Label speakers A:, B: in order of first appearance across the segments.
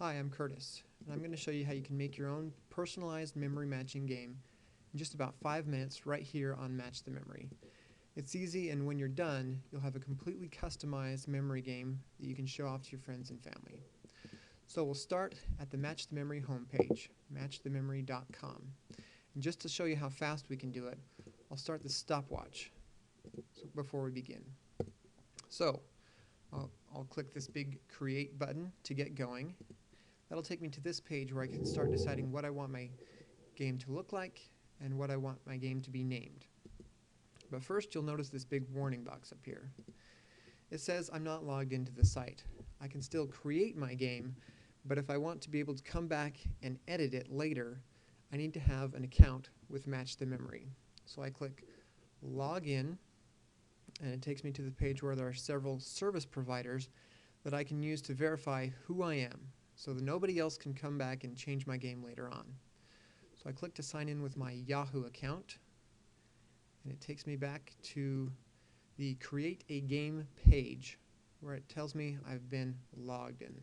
A: Hi, I'm Curtis, and I'm going to show you how you can make your own personalized memory matching game in just about 5 minutes right here on Match the Memory. It's easy, and when you're done, you'll have a completely customized memory game that you can show off to your friends and family. So we'll start at the Match the Memory homepage, matchthememory.com. And just to show you how fast we can do it, I'll start the stopwatch before we begin. So I'll click this big Create button to get going. That'll take me to this page where I can start deciding what I want my game to look like and what I want my game to be named. But first, you'll notice this big warning box up here. It says I'm not logged into the site. I can still create my game, but if I want to be able to come back and edit it later, I need to have an account with Match the Memory. So I click Log In, and it takes me to the page where there are several service providers that I can use to verify who I am, so that nobody else can come back and change my game later on. So I click to sign in with my Yahoo account, and it takes me back to the Create a Game page where it tells me I've been logged in.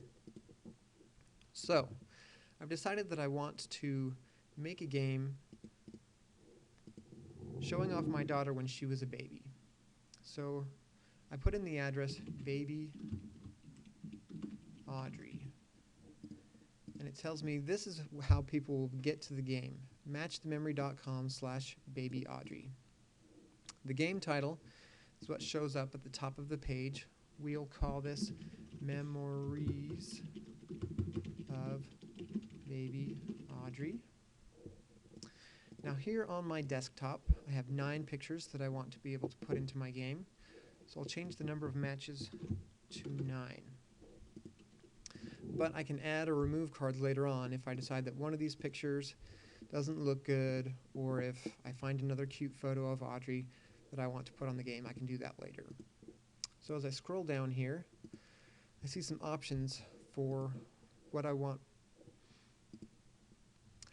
A: So I've decided that I want to make a game showing off my daughter when she was a baby. So I put in the address Baby Audrey. And it tells me this is how people will get to the game, matchthememory.com/babyaudrey. The game title is what shows up at the top of the page. We'll call this Memories of Baby Audrey. Now here on my desktop, I have 9 pictures that I want to be able to put into my game. So I'll change the number of matches to 9. But I can add or remove cards later on if I decide that one of these pictures doesn't look good, or if I find another cute photo of Audrey that I want to put on the game, I can do that later. So as I scroll down here, I see some options for what I want,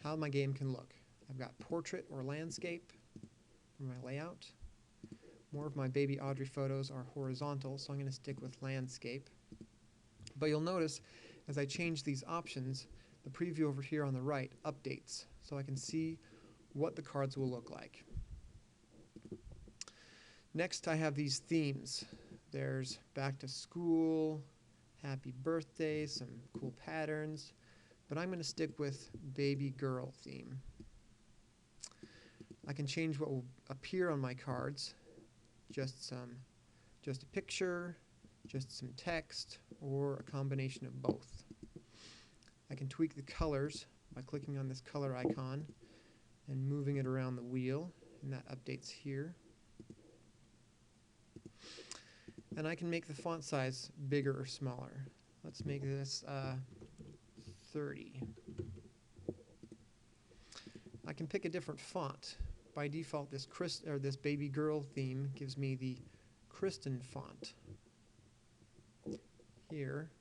A: how my game can look. I've got portrait or landscape for my layout. More of my baby Audrey photos are horizontal, so I'm going to stick with landscape. But you'll notice as I change these options, the preview over here on the right updates, so I can see what the cards will look like. Next, I have these themes. There's back to school, happy birthday, some cool patterns, but I'm going to stick with baby girl theme. I can change what will appear on my cards, just a picture, just some text, or a combination of both. I can tweak the colors by clicking on this color icon and moving it around the wheel, and that updates here. And I can make the font size bigger or smaller. Let's make this 30. I can pick a different font. By default, this baby girl theme gives me the Kristen font here,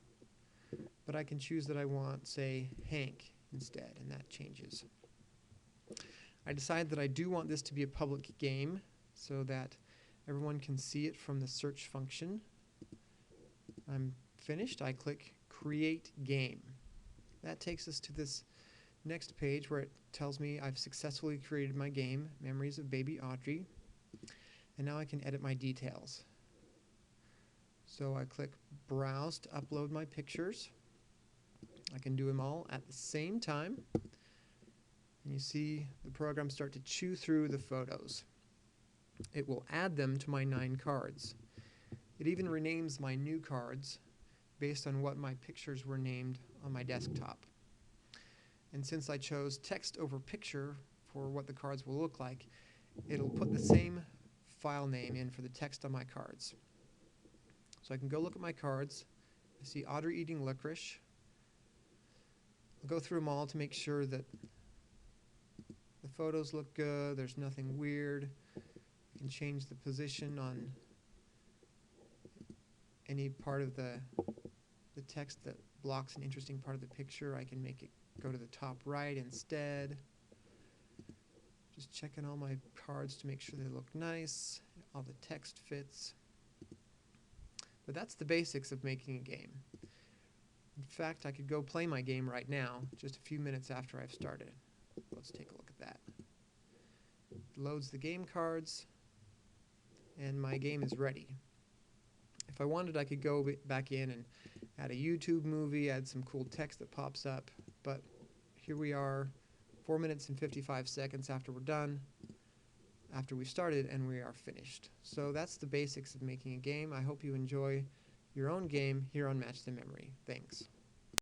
A: but I can choose that I want, say, Hank instead, and that changes. I decide that I do want this to be a public game so that everyone can see it from the search function. I'm finished. I click Create Game. That takes us to this next page where it tells me I've successfully created my game, Memories of Baby Audrey, and now I can edit my details. So I click Browse to upload my pictures. I can do them all at the same time, and you see the program start to chew through the photos. It will add them to my 9 cards. It even renames my new cards based on what my pictures were named on my desktop. And since I chose text over picture for what the cards will look like, it'll put the same file name in for the text on my cards. So I can go look at my cards. I see Audrey eating licorice. I'll go through them all to make sure that the photos look good, there's nothing weird. I can change the position on any part of the text that blocks an interesting part of the picture. I can make it go to the top right instead. Just checking all my cards to make sure they look nice, all the text fits. But that's the basics of making a game. In fact, I could go play my game right now, just a few minutes after I've started. Let's take a look at that. It loads the game cards, and my game is ready. If I wanted, I could go back in and add a YouTube movie, add some cool text that pops up, but here we are, 4 minutes and 55 seconds after we're done, after we started, and we are finished. So that's the basics of making a game. I hope you enjoy your own game here on Match the Memory. Thanks.